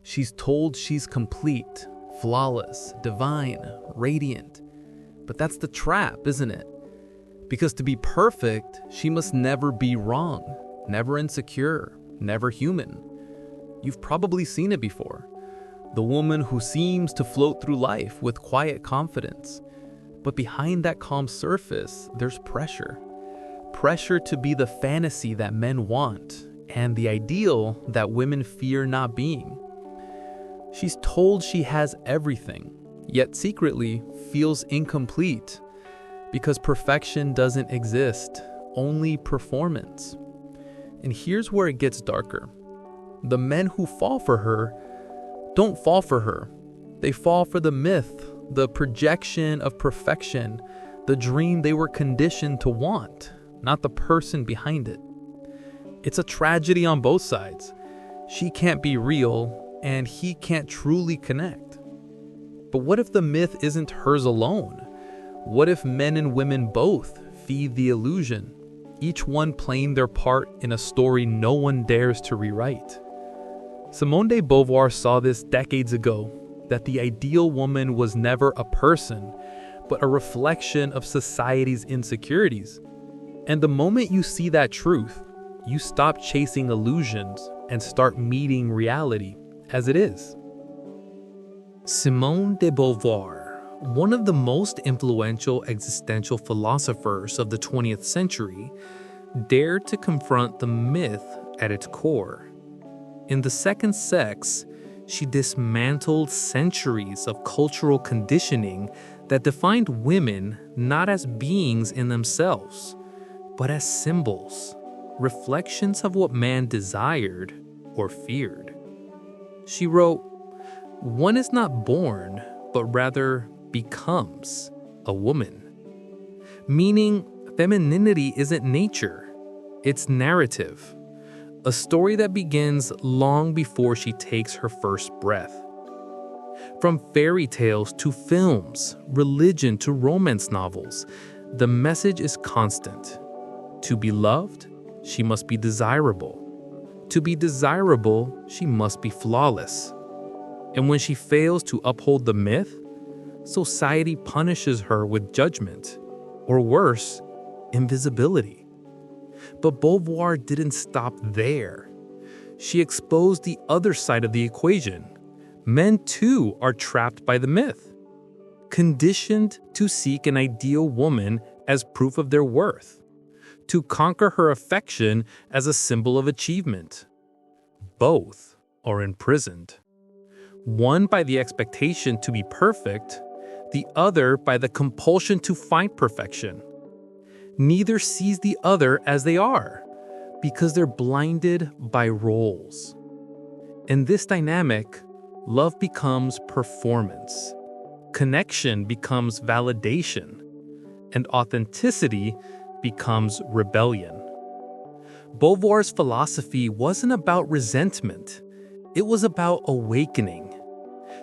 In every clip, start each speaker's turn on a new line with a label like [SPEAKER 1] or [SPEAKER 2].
[SPEAKER 1] She's told she's complete, flawless, divine, radiant. But that's the trap, isn't it? Because to be perfect, she must never be wrong, never insecure, never human. You've probably seen it before. The woman who seems to float through life with quiet confidence. But behind that calm surface, there's pressure. Pressure to be the fantasy that men want, and the ideal that women fear not being. She's told she has everything, yet secretly feels incomplete, because perfection doesn't exist, only performance. And here's where it gets darker. The men who fall for her don't fall for her. They fall for the myth, the projection of perfection, the dream they were conditioned to want, not the person behind it. It's a tragedy on both sides. She can't be real, and he can't truly connect. But what if the myth isn't hers alone? What if men and women both feed the illusion, each one playing their part in a story no one dares to rewrite? Simone de Beauvoir saw this decades ago, that the ideal woman was never a person, but a reflection of society's insecurities. And the moment you see that truth, you stop chasing illusions and start meeting reality as it is. Simone de Beauvoir, one of the most influential existential philosophers of the 20th century, dared to confront the myth at its core. In The Second Sex, she dismantled centuries of cultural conditioning that defined women not as beings in themselves, but as symbols, reflections of what man desired or feared. She wrote, "One is not born, but rather becomes a woman." Meaning, femininity isn't nature, it's narrative. A story that begins long before she takes her first breath. From fairy tales to films, religion to romance novels, the message is constant. To be loved, she must be desirable. To be desirable, she must be flawless. And when she fails to uphold the myth, society punishes her with judgment, or worse, invisibility. But Beauvoir didn't stop there. She exposed the other side of the equation. Men too are trapped by the myth, conditioned to seek an ideal woman as proof of their worth, to conquer her affection as a symbol of achievement. Both are imprisoned. One by the expectation to be perfect, the other by the compulsion to find perfection. Neither sees the other as they are, because they're blinded by roles. In this dynamic, love becomes performance, connection becomes validation, and authenticity becomes rebellion. Beauvoir's philosophy wasn't about resentment, it was about awakening.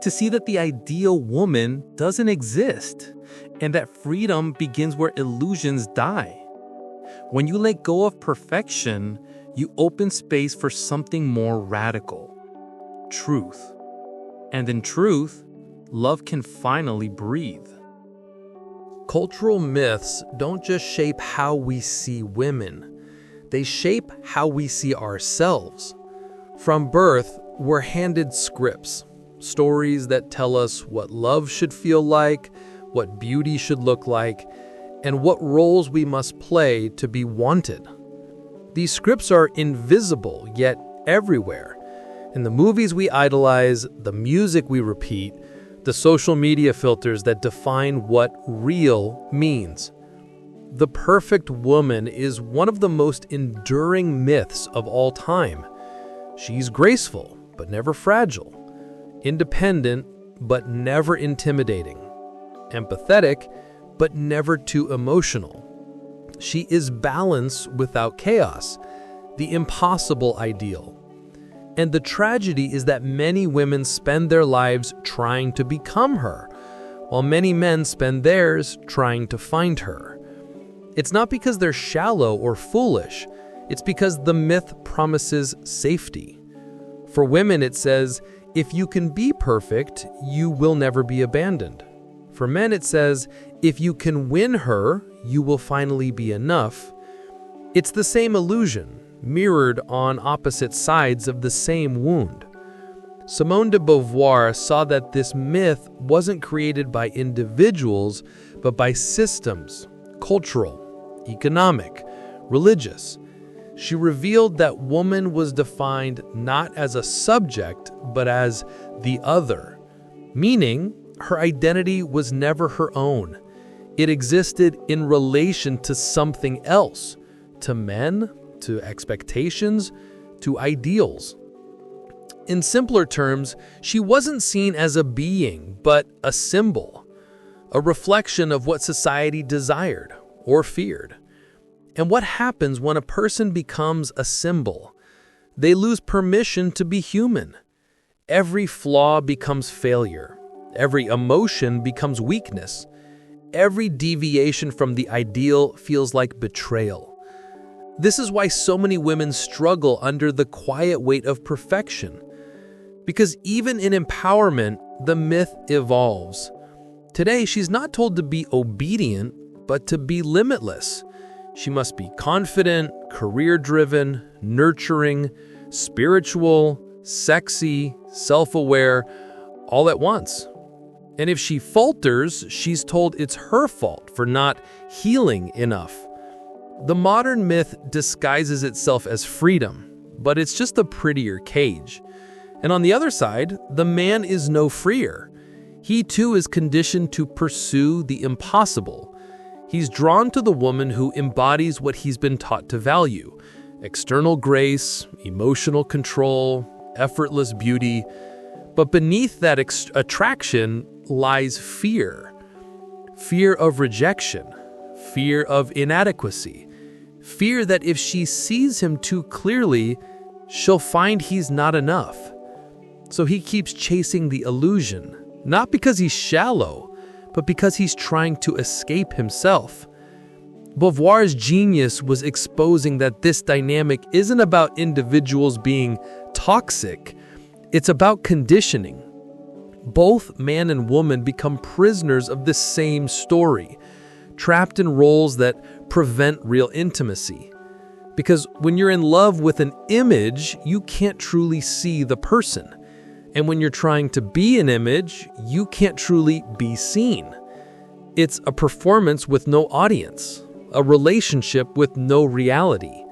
[SPEAKER 1] To see that the ideal woman doesn't exist, and that freedom begins where illusions die. When you let go of perfection, you open space for something more radical: truth. And in truth, love can finally breathe. Cultural myths don't just shape how we see women, they shape how we see ourselves. From birth, we're handed scripts, stories that tell us what love should feel like, what beauty should look like, and what roles we must play to be wanted. These scripts are invisible, yet everywhere. In the movies we idolize, the music we repeat, the social media filters that define what real means. The perfect woman is one of the most enduring myths of all time. She's graceful, but never fragile. Independent, but never intimidating. Empathetic, but never too emotional. She is balance without chaos, the impossible ideal. And the tragedy is that many women spend their lives trying to become her, while many men spend theirs trying to find her. It's not because they're shallow or foolish, it's because the myth promises safety. For women, it says,
[SPEAKER 2] if you can be perfect, you will never be abandoned. For men, it says, if you can win her, you will finally be enough. It's the same illusion, mirrored on opposite sides of the same wound. Simone de Beauvoir saw that this myth wasn't created by individuals, but by systems, cultural, economic, religious. She revealed that woman was defined not as a subject, but as the other, meaning her identity was never her own. It existed in relation to something else, to men, to expectations, to ideals. In simpler terms, she wasn't seen as a being, but a symbol, a reflection of what society desired or feared. And what happens when a person becomes a symbol? They lose permission to be human. Every flaw becomes failure. Every emotion becomes weakness. Every deviation from the ideal feels like betrayal. This is why so many women struggle under the quiet weight of perfection. Because even in empowerment, the myth evolves. Today, she's not told to be obedient, but to be limitless. She must be confident, career-driven, nurturing, spiritual, sexy, self-aware, all at once. And if she falters, she's told it's her fault for not healing enough. The modern myth disguises itself as freedom, but it's just a prettier cage. And on the other side, the man is no freer. He too is conditioned to pursue the impossible. He's drawn to the woman who embodies what he's been taught to value: external grace, emotional control, effortless beauty. But beneath that attraction lies fear. Fear of rejection, fear of inadequacy, fear that if she sees him too clearly, she'll find he's not enough. So he keeps chasing the illusion, not because he's shallow, but because he's trying to escape himself. Beauvoir's genius was exposing that this dynamic isn't about individuals being toxic, it's about conditioning. Both man and woman become prisoners of the same story, trapped in roles that prevent real intimacy. Because when you're in love with an image, you can't truly see the person. And when you're trying to be an image, you can't truly be seen. It's a performance with no audience, a relationship with no reality.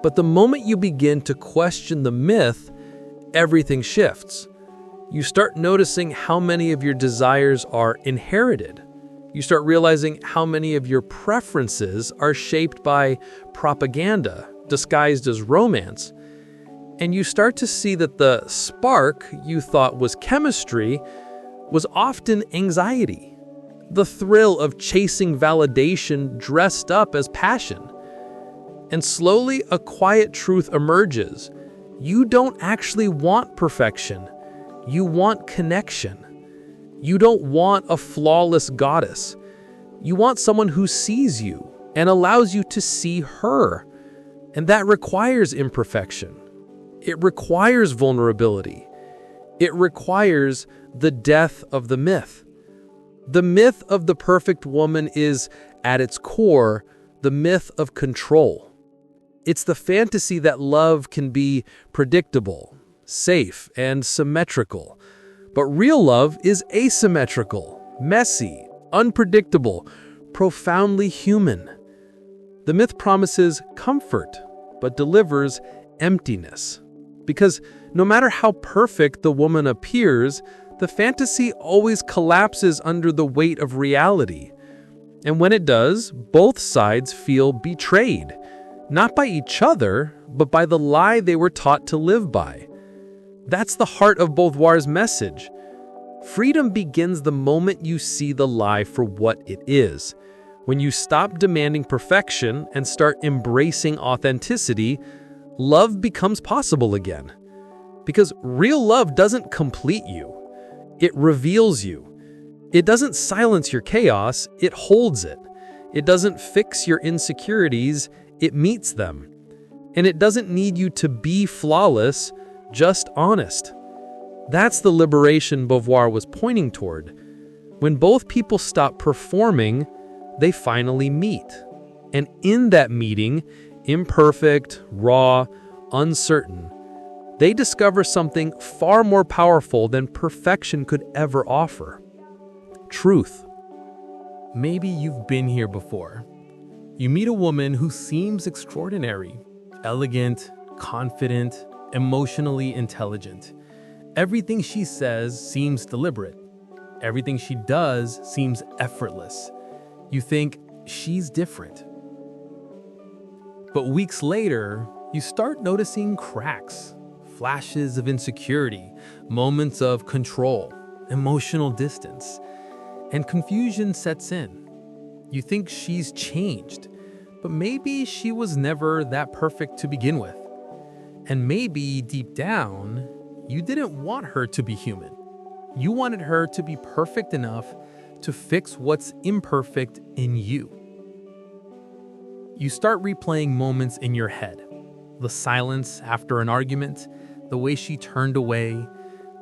[SPEAKER 2] But the moment you begin to question the myth, everything shifts. You start noticing how many of your desires are inherited. You start realizing how many of your preferences are shaped by propaganda, disguised as romance. And you start to see that the spark you thought was chemistry was often anxiety, the thrill of chasing validation dressed up as passion. And slowly a quiet truth emerges. You don't actually want perfection. You want connection. You don't want a flawless goddess. You want someone who sees you and allows you to see her. And that requires imperfection. It requires vulnerability. It requires the death of the myth. The myth of the perfect woman is, at its core, the myth of control. It's the fantasy that love can be predictable, safe, and symmetrical. But real love is asymmetrical, messy, unpredictable, profoundly human. The myth promises comfort, but delivers emptiness. Because no matter how perfect the woman appears, the fantasy always collapses under the weight of reality. And when it does, both sides feel betrayed, not by each other, but by the lie they were taught to live by. That's the heart of Beauvoir's message. Freedom begins the moment you see the lie for what it is. When you stop demanding perfection and start embracing authenticity, love becomes possible again. Because real love doesn't complete you. It reveals you. It doesn't silence your chaos, it holds it. It doesn't fix your insecurities, it meets them. And it doesn't need you to be flawless, just honest. That's the liberation Beauvoir was pointing toward. When both people stop performing, they finally meet. And in that meeting, imperfect, raw, uncertain, they discover something far more powerful than perfection could ever offer. Truth.
[SPEAKER 1] Maybe you've been here before. You meet a woman who seems extraordinary, elegant, confident, emotionally intelligent. Everything she says seems deliberate. Everything she does seems effortless. You think she's different. But weeks later, you start noticing cracks, flashes of insecurity, moments of control, emotional distance, and confusion sets in. You think she's changed, but maybe she was never that perfect to begin with. And maybe deep down, you didn't want her to be human. You wanted her to be perfect enough to fix what's imperfect in you. You start replaying moments in your head. The silence after an argument, the way she turned away,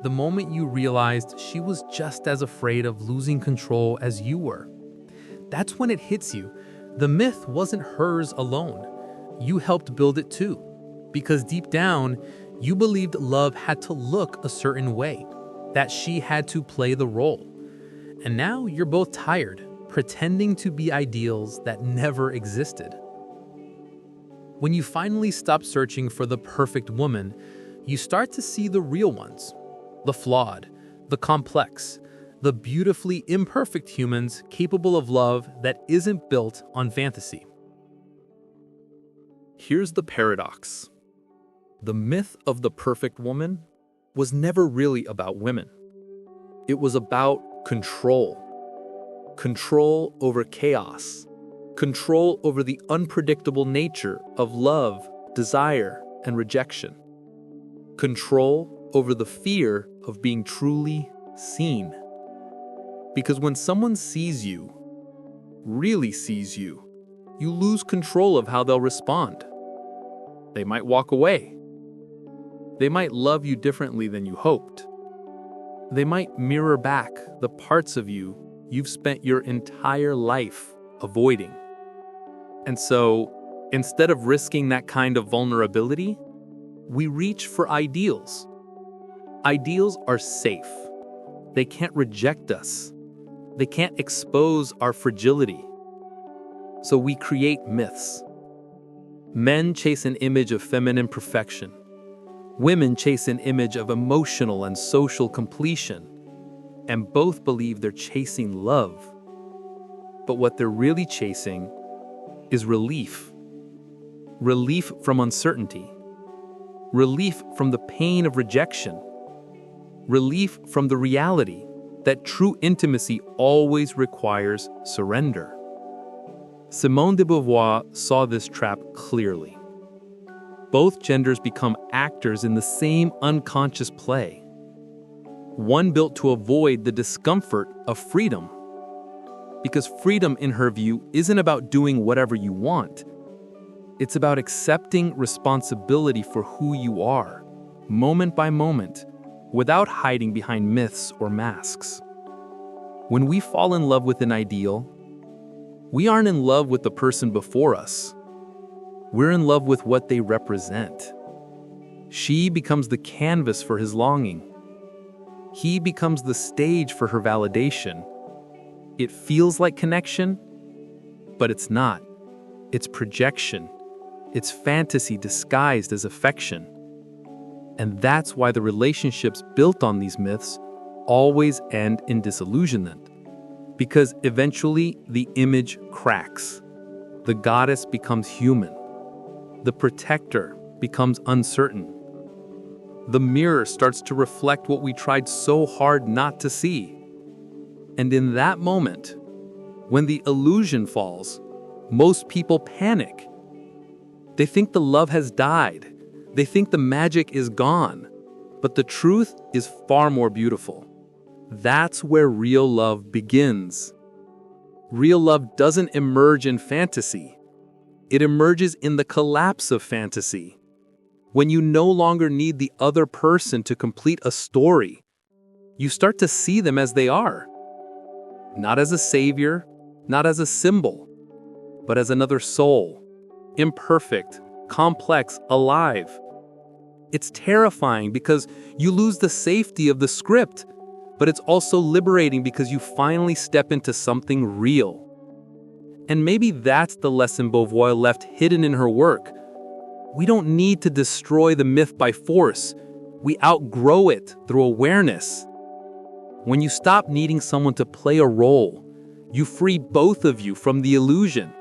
[SPEAKER 1] the moment you realized she was just as afraid of losing control as you were. That's when it hits you. The myth wasn't hers alone. You helped build it too. Because deep down, you believed love had to look a certain way, that she had to play the role. And now you're both tired, pretending to be ideals that never existed. When you finally stop searching for the perfect woman, you start to see the real ones, the flawed, the complex, the beautifully imperfect humans capable of love that isn't built on fantasy. Here's the paradox. The myth of the perfect woman was never really about women. It was about control. Control over chaos. Control over the unpredictable nature of love, desire, and rejection. Control over the fear of being truly seen. Because when someone sees you, really sees you, you lose control of how they'll respond. They might walk away. They might love you differently than you hoped. They might mirror back the parts of you you've spent your entire life avoiding. And so, instead of risking that kind of vulnerability, we reach for ideals. Ideals are safe. They can't reject us. They can't expose our fragility. So we create myths. Men chase an image of feminine perfection. Women chase an image of emotional and social completion. And both believe they're chasing love. But what they're really chasing is relief. Relief from uncertainty. Relief from the pain of rejection. Relief from the reality that true intimacy always requires surrender. Simone de Beauvoir saw this trap clearly. Both genders become actors in the same unconscious play. One built to avoid the discomfort of freedom. Because freedom, in her view, isn't about doing whatever you want. It's about accepting responsibility for who you are, moment by moment, without hiding behind myths or masks. When we fall in love with an ideal, we aren't in love with the person before us. We're in love with what they represent. She becomes the canvas for his longing. He becomes the stage for her validation. It feels like connection, but it's not. It's projection. It's fantasy disguised as affection. And that's why the relationships built on these myths always end in disillusionment. Because eventually the image cracks. The goddess becomes human. The protector becomes uncertain. The mirror starts to reflect what we tried so hard not to see. And in that moment, when the illusion falls, most people panic. They think the love has died. They think the magic is gone. But the truth is far more beautiful. That's where real love begins. Real love doesn't emerge in fantasy. It emerges in the collapse of fantasy. when you no longer need the other person to complete a story. You start to see them as they are. Not as a savior, not as a symbol, but as another soul, imperfect, complex, alive. It's terrifying because you lose the safety of the script, but it's also liberating because you finally step into something real. And maybe that's the lesson Beauvoir left hidden in her work. We don't need to destroy the myth by force. We outgrow it through awareness. When you stop needing someone to play a role, you free both of you from the illusion.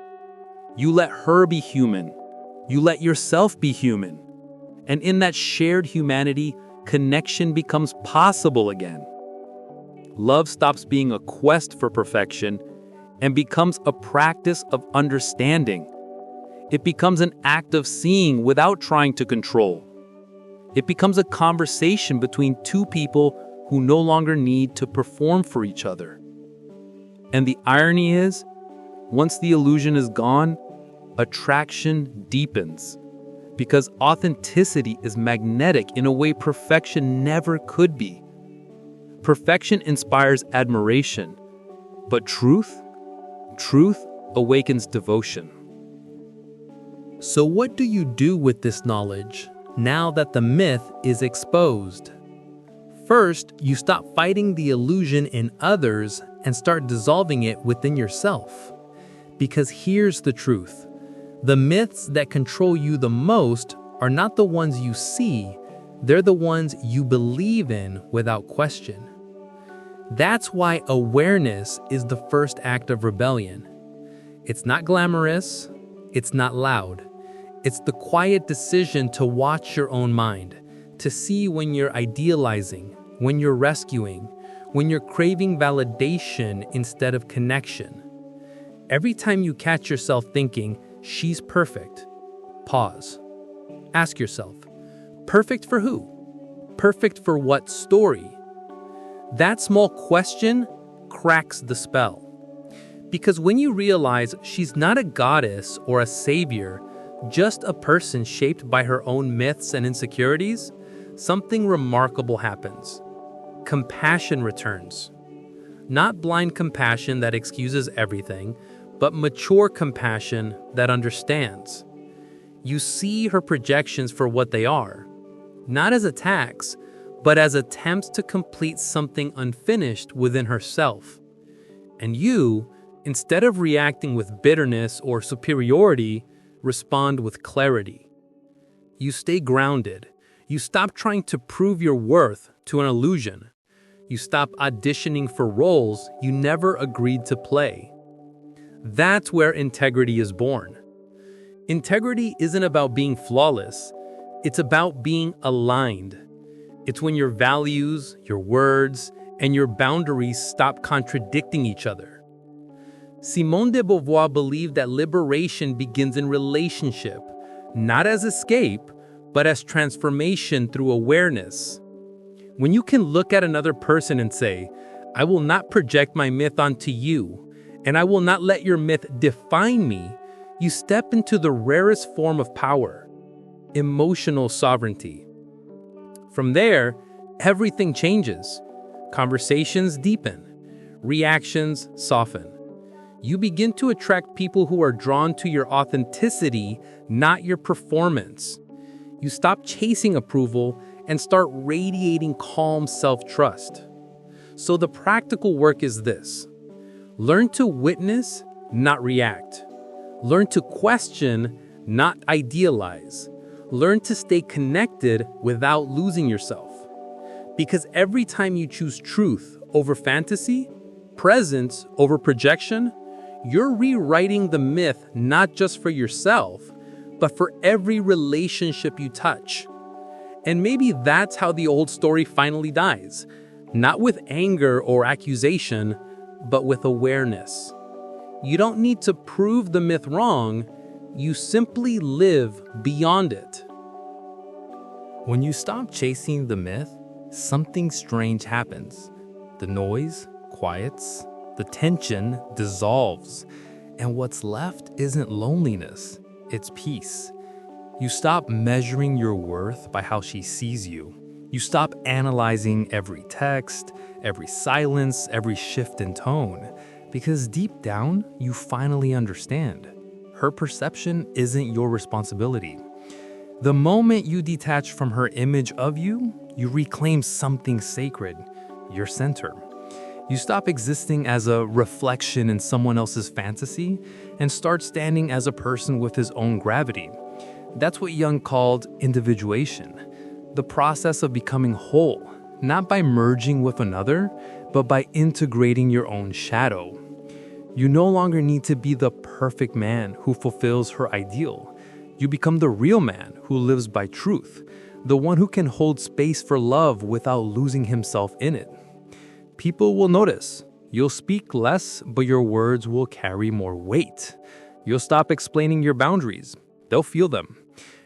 [SPEAKER 1] You let her be human. You let yourself be human. And in that shared humanity, connection becomes possible again. Love stops being a quest for perfection and becomes a practice of understanding. It becomes an act of seeing without trying to control. It becomes a conversation between two people who no longer need to perform for each other. And the irony is, once the illusion is gone, attraction deepens. Because authenticity is magnetic in a way perfection never could be. Perfection inspires admiration, but truth awakens devotion.
[SPEAKER 2] So what do you do with this knowledge now that the myth is exposed? First, you stop fighting the illusion in others and start dissolving it within yourself. Because here's the truth. The myths that control you the most are not the ones you see, they're the ones you believe in without question. That's why awareness is the first act of rebellion. It's not glamorous, it's not loud. It's the quiet decision to watch your own mind, to see when you're idealizing, when you're rescuing, when you're craving validation instead of connection. Every time you catch yourself thinking, "She's perfect," pause. Ask yourself, perfect for who? Perfect for what story? That small question cracks the spell. Because when you realize she's not a goddess or a savior, just a person shaped by her own myths and insecurities, something remarkable happens. Compassion returns. Not blind compassion that excuses everything, but mature compassion that understands. You see her projections for what they are, not as attacks, but as attempts to complete something unfinished within herself. And you, instead of reacting with bitterness or superiority, respond with clarity. You stay grounded. You stop trying to prove your worth to an illusion. You stop auditioning for roles you never agreed to play. That's where integrity is born. Integrity isn't about being flawless. It's about being aligned. It's when your values, your words, and your boundaries stop contradicting each other. Simone de Beauvoir believed that liberation begins in relationship, not as escape, but as transformation through awareness. When you can look at another person and say, "I will not project my myth onto you, and I will not let your myth define me," you step into the rarest form of power, emotional sovereignty. From there, everything changes. Conversations deepen. Reactions soften. You begin to attract people who are drawn to your authenticity, not your performance. You stop chasing approval and start radiating calm self-trust. So the practical work is this. Learn to witness, not react. Learn to question, not idealize. Learn to stay connected without losing yourself. Because every time you choose truth over fantasy, presence over projection, you're rewriting the myth not just for yourself, but for every relationship you touch. And maybe that's how the old story finally dies. Not with anger or accusation, but with awareness. You don't need to prove the myth wrong, you simply live beyond it. When you stop chasing the myth, something strange happens. The noise quiets, the tension dissolves, and what's left isn't loneliness, it's peace.
[SPEAKER 1] You stop measuring your worth by how she sees you. You stop analyzing every text, every silence, every shift in tone, because deep down, you finally understand. Her perception isn't your responsibility. The moment you detach from her image of you, you reclaim something sacred, your center. You stop existing as a reflection in someone else's fantasy and start standing as a person with his own gravity. That's what Jung called individuation, the process of becoming whole, not by merging with another, but by integrating your own shadow. You no longer need to be the perfect man who fulfills her ideal. You become the real man who lives by truth, the one who can hold space for love without losing himself in it. People will notice. You'll speak less, but your words will carry more weight. You'll stop explaining your boundaries. They'll feel them.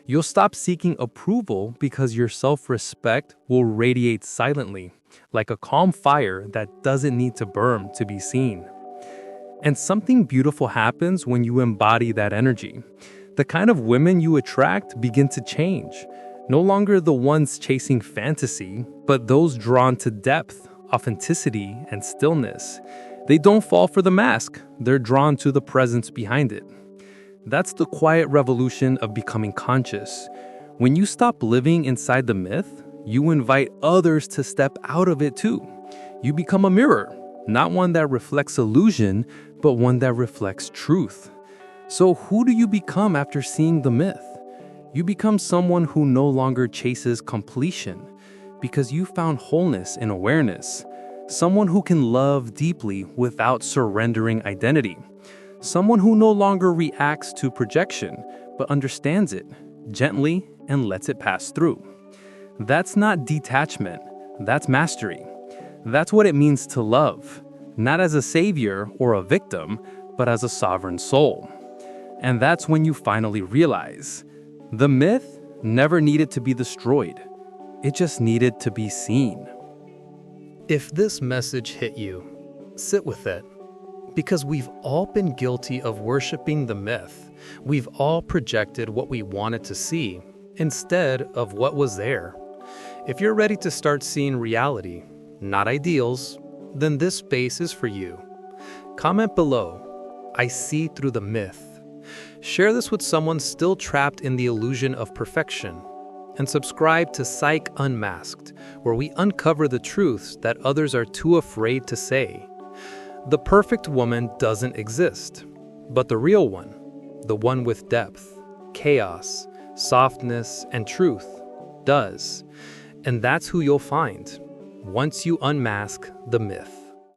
[SPEAKER 1] You'll stop seeking approval because your self-respect will radiate silently, like a calm fire that doesn't need to burn to be seen. And something beautiful happens when you embody that energy. The kind of women you attract begin to change. No longer the ones chasing fantasy, but those drawn to depth, authenticity, and stillness. They don't fall for the mask. They're drawn to the presence behind it. That's the quiet revolution of becoming conscious. When you stop living inside the myth, you invite others to step out of it too. You become a mirror, not one that reflects illusion, but one that reflects truth. So who do you become after seeing the myth? You become someone who no longer chases completion, because you found wholeness in awareness. Someone who can love deeply without surrendering identity. Someone who no longer reacts to projection, but understands it gently and lets it pass through. That's not detachment, that's mastery. That's what it means to love, not as a savior or a victim, but as a sovereign soul. And that's when you finally realize, the myth never needed to be destroyed. It just needed to be seen.
[SPEAKER 2] If this message hit you, sit with it. Because we've all been guilty of worshiping the myth. We've all projected what we wanted to see instead of what was there. If you're ready to start seeing reality, not ideals, then this space is for you. Comment below, I see through the myth. Share this with someone still trapped in the illusion of perfection. And subscribe to Psyche Unmasked, where we uncover the truths that others are too afraid to say. The perfect woman doesn't exist, but the real one, the one with depth, chaos, softness, and truth, does. And that's who you'll find once you unmask the myth.